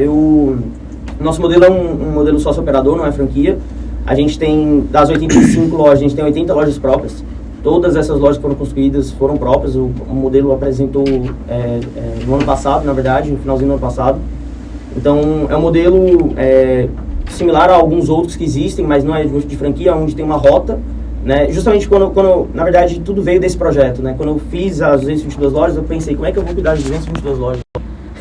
nosso modelo é um modelo sócio-operador, não é franquia. A gente tem, das 85 lojas, a gente tem 80 lojas próprias. Todas essas lojas que foram construídas foram próprias. O modelo apresentou no ano passado, na verdade, no finalzinho do ano passado. Então, é um modelo similar a alguns outros que existem, mas não é de franquia, onde tem uma rota, né? Justamente quando, na verdade, tudo veio desse projeto, né? Quando eu fiz as 222 lojas, eu pensei, como é que eu vou cuidar de 222 lojas?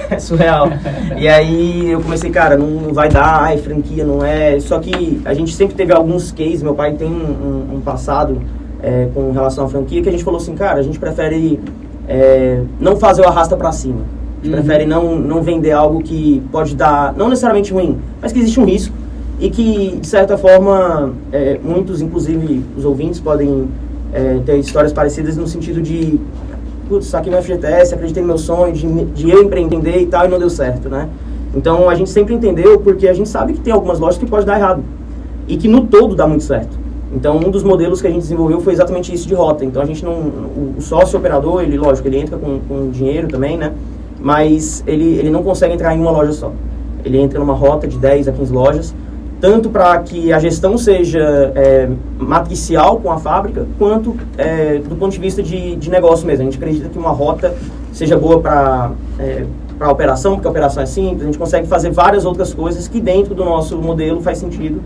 é surreal. E aí eu comecei, cara, não vai dar, ai, franquia não é. Só que a gente sempre teve alguns cases, meu pai tem um passado com relação à franquia, que a gente falou assim, cara, a gente prefere não fazer o arrasta pra cima. A gente prefere não vender algo que pode dar, não necessariamente ruim, mas que existe um risco e que, de certa forma, muitos, inclusive os ouvintes, podem ter histórias parecidas no sentido de putz, saquei meu FGTS, acreditei no meu sonho de eu empreender e tal, e não deu certo, né? Então, a gente sempre entendeu, porque a gente sabe que tem algumas lojas que pode dar errado, e que no todo dá muito certo. Então, um dos modelos que a gente desenvolveu foi exatamente isso de rota. Então, a gente não... O sócio operador, ele, lógico, ele entra com dinheiro também, né? Mas ele não consegue entrar em uma loja só. Ele entra numa rota de 10 a 15 lojas, tanto para que a gestão seja matricial com a fábrica, quanto do ponto de vista de negócio mesmo. A gente acredita que uma rota seja boa para a operação, porque a operação é simples, a gente consegue fazer várias outras coisas que dentro do nosso modelo faz sentido.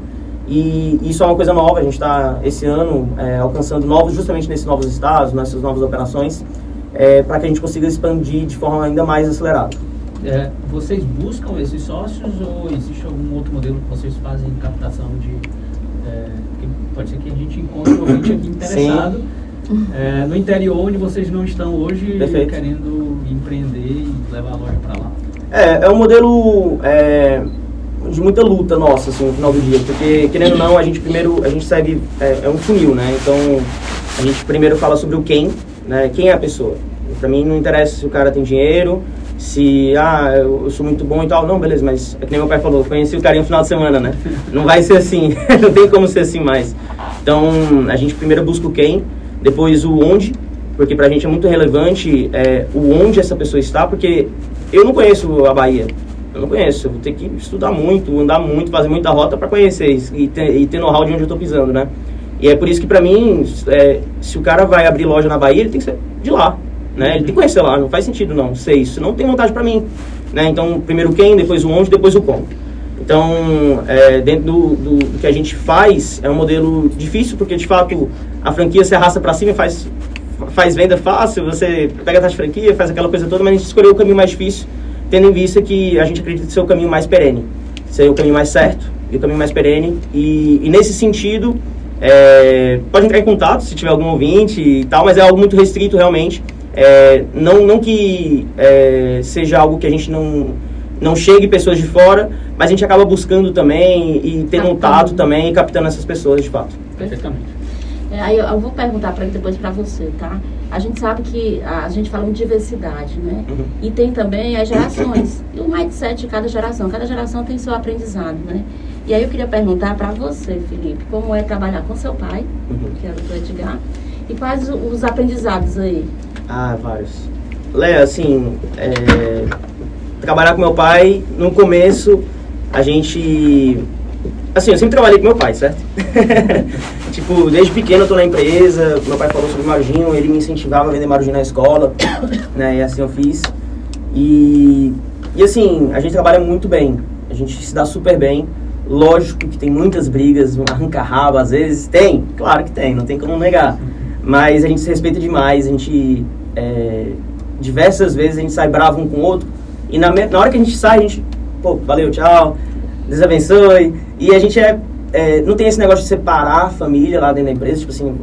E isso é uma coisa nova, a gente está esse ano alcançando justamente nesses novos estados, nessas novas operações, para que a gente consiga expandir de forma ainda mais acelerada. Vocês buscam esses sócios ou existe algum outro modelo que vocês fazem de captação pode ser que a gente encontre um ouvinte aqui interessado no interior onde vocês não estão hoje. Perfeito. Querendo empreender e levar a loja para lá. É um modelo de muita luta nossa, assim, no final do dia, porque querendo ou não, a gente segue, um funil, né? Então, a gente primeiro fala sobre o quem, né? Quem é a pessoa. Para mim não interessa se o cara tem dinheiro, se, eu sou muito bom e tal. Não, beleza, mas é que nem meu pai falou, conheci o cara no final de semana, né? Não vai ser assim, não tem como ser assim mais. Então, a gente primeiro busca o quem, depois o onde, porque pra gente é muito relevante o onde essa pessoa está, porque eu não conheço a Bahia, eu não conheço, eu vou ter que estudar muito, andar muito, fazer muita rota para conhecer e ter know-how de onde eu tô pisando, né? E é por isso que pra mim, se o cara vai abrir loja na Bahia, ele tem que ser de lá. Né? Ele tem que conhecer lá, não faz sentido não ser isso, não tem vontade pra mim, né? Então, primeiro o quem, depois o onde, depois o como. Então, dentro do que a gente faz, é um modelo difícil, porque de fato a franquia se arrasta pra cima e faz venda fácil, você pega a taxa de franquia, faz aquela coisa toda, mas a gente escolheu o caminho mais difícil, tendo em vista que a gente acredita ser o caminho mais perene, ser o caminho mais certo e o caminho mais perene, e nesse sentido, pode entrar em contato se tiver algum ouvinte e tal, mas é algo muito restrito realmente. Não que seja algo que a gente não chegue pessoas de fora, mas a gente acaba buscando também e tendo um tato também e captando essas pessoas de fato. Perfeitamente. Aí eu vou perguntar depois para você, tá? A gente sabe que a gente fala de diversidade, né? Uhum. E tem também as gerações, e o mindset de cada geração tem seu aprendizado, né? E aí eu queria perguntar para você, Felipe, como é trabalhar com seu pai, que é o Dr. Edgar, e quais os aprendizados aí? Vários. Léa, assim, trabalhar com meu pai, no começo, eu sempre trabalhei com meu pai, certo? Tipo, desde pequeno eu tô na empresa, meu pai falou sobre marujinho, ele me incentivava a vender marujinho na escola, né, e assim eu fiz. E assim, a gente trabalha muito bem, a gente se dá super bem. Lógico que tem muitas brigas, arranca-rabo, às vezes tem, claro que tem, não tem como negar. Mas a gente se respeita demais, a gente, diversas vezes a gente sai bravo um com o outro, e na hora que a gente sai, a gente, valeu, tchau, Deus abençoe, e a gente não tem esse negócio de separar a família lá dentro da empresa, tipo assim,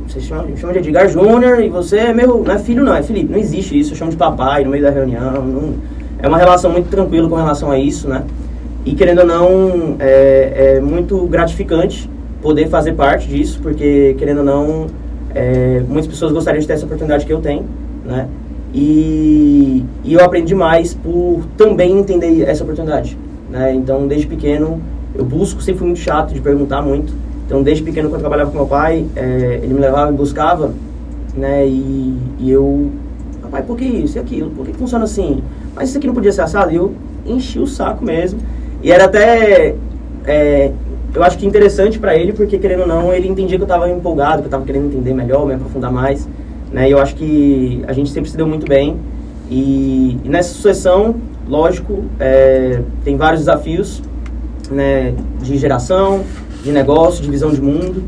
você chama de Edgar Júnior e você é não é filho não, é Felipe, não existe isso, eu chamo de papai no meio da reunião, é uma relação muito tranquila com relação a isso, né? E querendo ou não, é muito gratificante poder fazer parte disso, porque querendo ou não, muitas pessoas gostariam de ter essa oportunidade que eu tenho, né? E eu aprendo demais por também entender essa oportunidade, né? Então, desde pequeno, eu sempre fui muito chato de perguntar muito. Então, desde pequeno, quando eu trabalhava com meu pai, ele me levava e buscava, né? E eu, papai, por que isso e aquilo? Por que funciona assim? Mas isso aqui não podia ser assado? E eu enchi o saco mesmo. E era até, eu acho que interessante para ele, porque querendo ou não, ele entendia que eu estava empolgado, que eu estava querendo entender melhor, me aprofundar mais, né? E eu acho que a gente sempre se deu muito bem. E nessa sucessão, lógico, tem vários desafios, né, de geração, de negócio, de visão de mundo.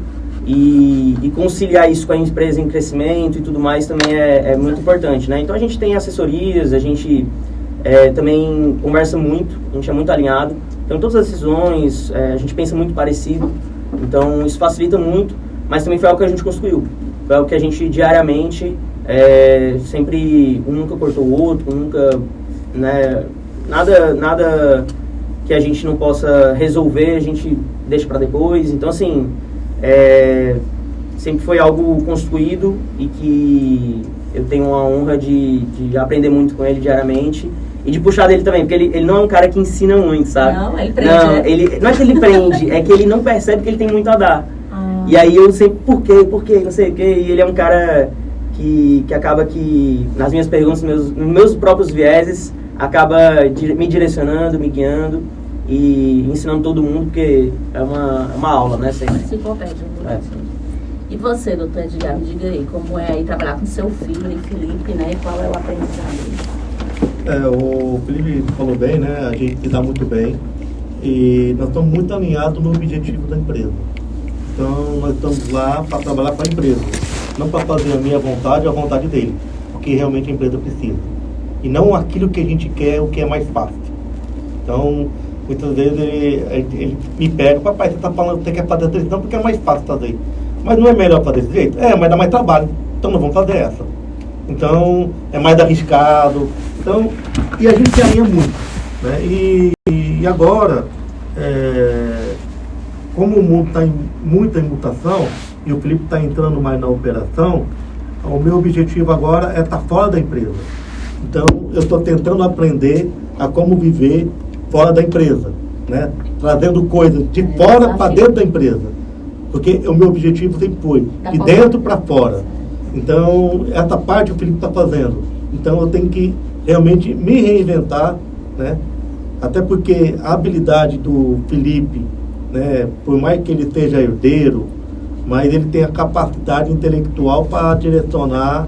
E conciliar isso com a empresa em crescimento e tudo mais também é muito importante, né? Então a gente tem assessorias, a gente também conversa muito, a gente é muito alinhado. Então, todas as decisões, a gente pensa muito parecido. Então, isso facilita muito, mas também foi algo que a gente construiu. Foi algo que a gente diariamente, sempre, um nunca cortou o outro, nunca, né, nada que a gente não possa resolver, a gente deixa para depois. Então, assim, sempre foi algo construído e que eu tenho a honra de aprender muito com ele diariamente e de puxar dele também, porque ele não é um cara que ensina muito, sabe? Não, ele prende. Não é que ele prende, é que ele não percebe que ele tem muito a dar. E aí eu sempre, por quê, não sei o quê, e ele é um cara que acaba que, nas minhas perguntas, nos meus próprios vieses, acaba me direcionando, me guiando e ensinando todo mundo, porque é uma aula, né? Sempre. Se compete, E você, doutor Edgar, me diga aí, como é aí trabalhar com seu filho e Felipe, né? E qual é o aprendizado? O Felipe falou bem, né? A gente se dá muito bem e nós estamos muito alinhados no objetivo da empresa. Então, nós estamos lá para trabalhar com a empresa, não para fazer a minha vontade ou a vontade dele, porque realmente a empresa precisa. E não aquilo que a gente quer, o que é mais fácil. Então, muitas vezes ele me pega, papai, você está falando que você quer fazer desse jeito, porque é mais fácil fazer. Mas não é melhor fazer desse jeito? Mas dá mais trabalho. Então, nós vamos fazer essa. Então, é mais arriscado. Então, e a gente se alinha muito, né? E agora, como o mundo está muito em mutação e o Felipe está entrando mais na operação, o meu objetivo agora é estar fora da empresa. Então, eu estou tentando aprender a como viver fora da empresa, né? Trazendo coisas de fora para dentro da empresa. Porque o meu objetivo sempre foi de dentro para fora. Então, essa parte o Felipe está fazendo. Então, eu tenho que realmente me reinventar, né? Até porque a habilidade do Felipe, né, por mais que ele seja herdeiro, mas ele tem a capacidade intelectual para direcionar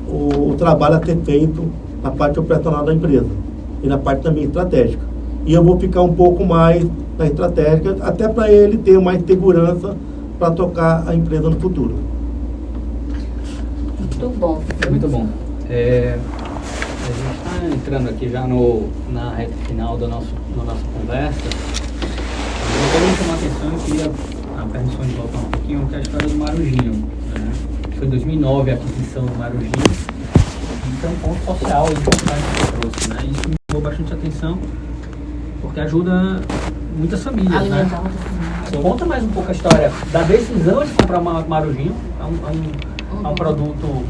o trabalho a ser feito na parte operacional da empresa e na parte também estratégica. E eu vou ficar um pouco mais na estratégica, até para ele ter mais segurança para tocar a empresa no futuro. Muito bom. Muito bom. A gente está entrando aqui já na reta final da nossa conversa. Eu quero chamar a atenção, eu queria a permissão de voltar um pouquinho, que é a história do Marujinho. Né? Foi em 2009 a aquisição do Marujinho. Então, um ponto social importante que você trouxe. Né? Isso me chamou bastante atenção, porque ajuda muitas famílias. Né? Conta mais um pouco a história da decisão de comprar Marujinho. É um produto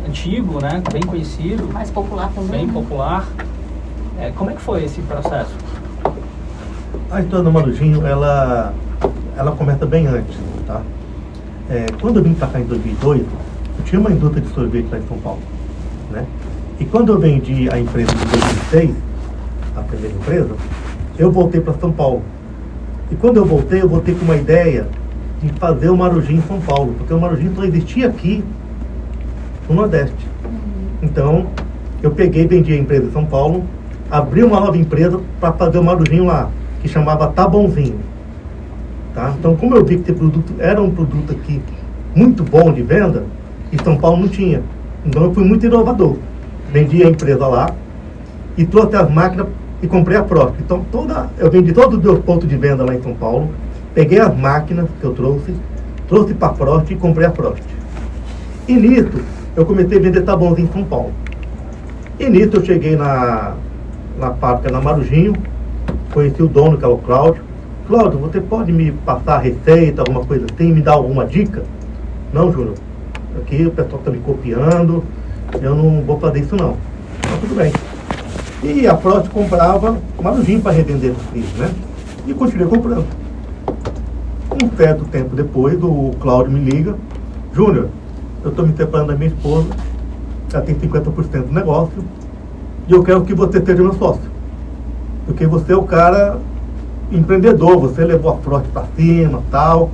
antigo, né? Bem conhecido. Mais popular também. Bem popular. Como é que foi esse processo? A história do Marujinho, ela começa bem antes, tá? Quando eu vim para cá em 2002, eu tinha uma indústria de sorvete lá em São Paulo, né? E quando eu vendi a empresa em 2006, a primeira empresa, eu voltei para São Paulo. E quando eu voltei com uma ideia de fazer o Marujinho em São Paulo, porque o Marujinho só existia aqui no Nordeste. Então, eu peguei e vendi a empresa em São Paulo, abri uma nova empresa para fazer o Marujinho lá, que chamava Tá Bonzinho. Tá? Então, como eu vi que esse produto era um produto aqui muito bom de venda, e São Paulo não tinha. Então, eu fui muito inovador. Vendi a empresa lá e trouxe as máquinas e comprei a Frost. Então, eu vendi todos os meus pontos de venda lá em São Paulo, peguei as máquinas que eu trouxe para a Frost e comprei a Frost. E nisso, eu comecei a vender Tá Bonzinho em São Paulo. E nisso, eu cheguei na fábrica, na Marujinho, conheci o dono, que é o Cláudio. Cláudio, você pode me passar a receita, alguma coisa assim, me dar alguma dica? Não, Júnior, aqui o pessoal está me copiando, eu não vou fazer isso não. Então, tudo bem. E a Frost comprava Marujinho para revender nos filhos, né? E continuei comprando. Um certo tempo depois, o Cláudio me liga: Júnior, eu estou me separando da minha esposa, ela tem 50% do negócio, e eu quero que você seja meu sócio. Porque você é o cara empreendedor, você levou a Frost para cima, tal,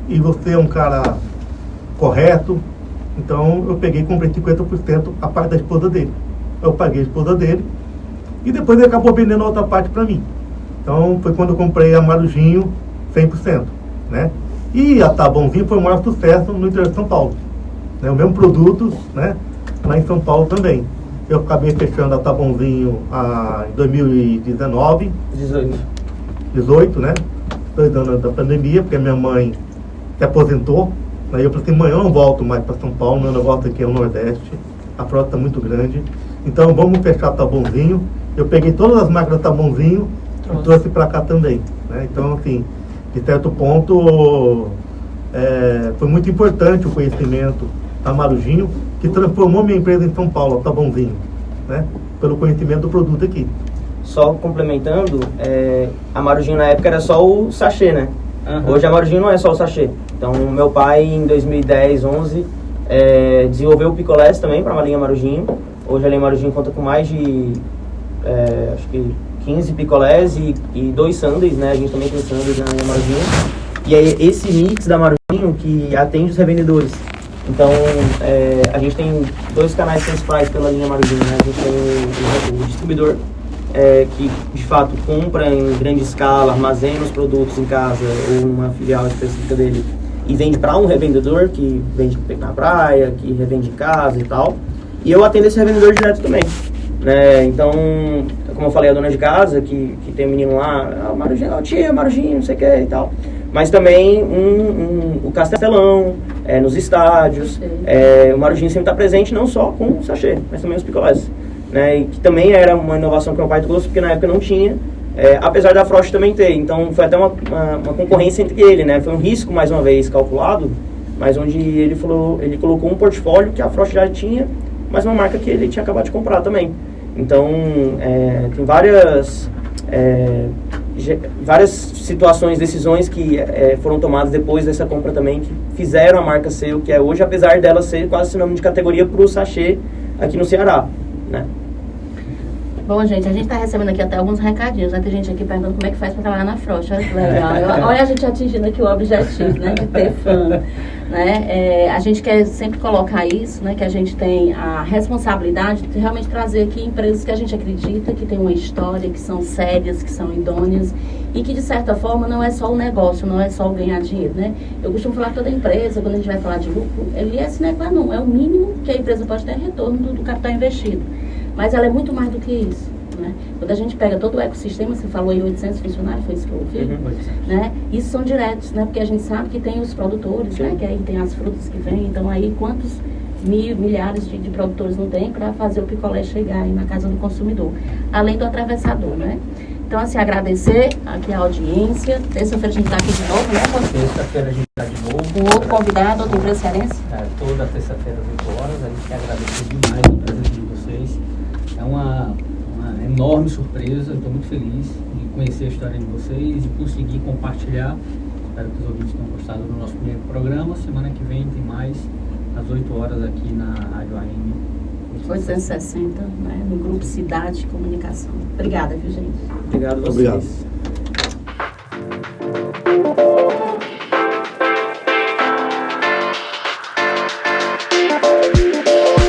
e você é um cara correto. Então eu peguei e comprei 50% a parte da esposa dele. Eu paguei a esposa dele e depois ele acabou vendendo a outra parte para mim. Então foi quando eu comprei a Marujinho 100%, né? E a Tá Bonzinho foi o maior sucesso no interior de São Paulo, né? O mesmo produto, né? Lá em São Paulo também. Eu acabei fechando a Tá Bonzinho em 2019. 18, né? 2 anos da pandemia, porque a minha mãe se aposentou. Aí eu falei assim, mãe, eu não volto mais para São Paulo, meu negócio aqui é o Nordeste, a frota está muito grande. Então vamos fechar a Tá Bonzinho. Eu peguei todas as marcas da Tá Bonzinho e trouxe para cá também, né? Então, assim, de certo ponto, foi muito importante o conhecimento da Marujinho, que transformou minha empresa em São Paulo, a Tá Bonzinho, né? Pelo conhecimento do produto aqui. Só complementando, a Marujinho na época era só o sachê, né? Uhum. Hoje a Marujinho não é só o sachê. Então, meu pai, em 2010, 11, desenvolveu o picolés também para a linha Marujinho. Hoje a linha Marujinho conta com mais de, acho que 15 picolés e 2 sundaes, né? A gente também tem sundaes na linha Marujinho. E é esse mix da Marujinho que atende os revendedores. Então, a gente tem 2 canais principais pela linha Marujinho, né? A gente tem o distribuidor, que de fato compra em grande escala, armazena os produtos em casa ou uma filial específica dele e vende para um revendedor que vende na praia, que revende em casa e tal. E eu atendo esse revendedor direto também, né? Então, como eu falei, a dona de casa que tem um menino lá, Marujinho, tia, Marujinho, não sei o que e tal. Mas também o Castelão, nos estádios. O Marujinho sempre está presente não só com o sachê, mas também os picolés. Né, e que também era uma inovação que meu pai trouxe, porque na época não tinha, apesar da Frost também ter. Então foi até uma concorrência entre ele, né? Foi um risco, mais uma vez, calculado, mas onde ele colocou um portfólio que a Frost já tinha, mas uma marca que ele tinha acabado de comprar também. Então, tem várias situações, decisões que foram tomadas depois dessa compra também, que fizeram a marca ser o que é hoje, apesar dela ser quase sinônimo de categoria para o sachê aqui no Ceará, né? Bom, gente, a gente está recebendo aqui até alguns recadinhos, né? Tem gente aqui perguntando como é que faz para trabalhar na Frost. Olha que legal. Olha a gente atingindo aqui o objetivo, né? De ter fã, né? A gente quer sempre colocar isso, né? Que a gente tem a responsabilidade de realmente trazer aqui empresas que a gente acredita, que tem uma história, que são sérias, que são idôneas e que, de certa forma, não é só o negócio, não é só o ganhar dinheiro, né? Eu costumo falar que toda empresa, quando a gente vai falar de lucro, ele é sine qua non, é o mínimo que a empresa pode ter retorno do capital investido. Mas ela é muito mais do que isso, né? Quando a gente pega todo o ecossistema, você falou em 800 funcionários, foi isso que eu ouvi, né? Isso são diretos, né? Porque a gente sabe que tem os produtores, né? Que aí tem as frutas que vêm, então aí quantos milhares de produtores não tem para fazer o picolé chegar aí na casa do consumidor, além do atravessador, né? Então, assim, agradecer aqui a audiência. Terça-feira a gente está aqui de novo, né? Terça-feira a gente está de novo. Com outro convidado, outro empresa cearense. Toda terça-feira às 8 horas. A gente quer agradecer demais a presença de vocês. É uma enorme surpresa. Estou muito feliz de conhecer a história de vocês e conseguir compartilhar. Espero que os ouvintes tenham gostado do nosso primeiro programa. Semana que vem tem mais, às 8 horas, aqui na Rádio AM 860, né? No Grupo Cidade de Comunicação. Obrigada, viu, gente? Obrigado a vocês. Obrigado.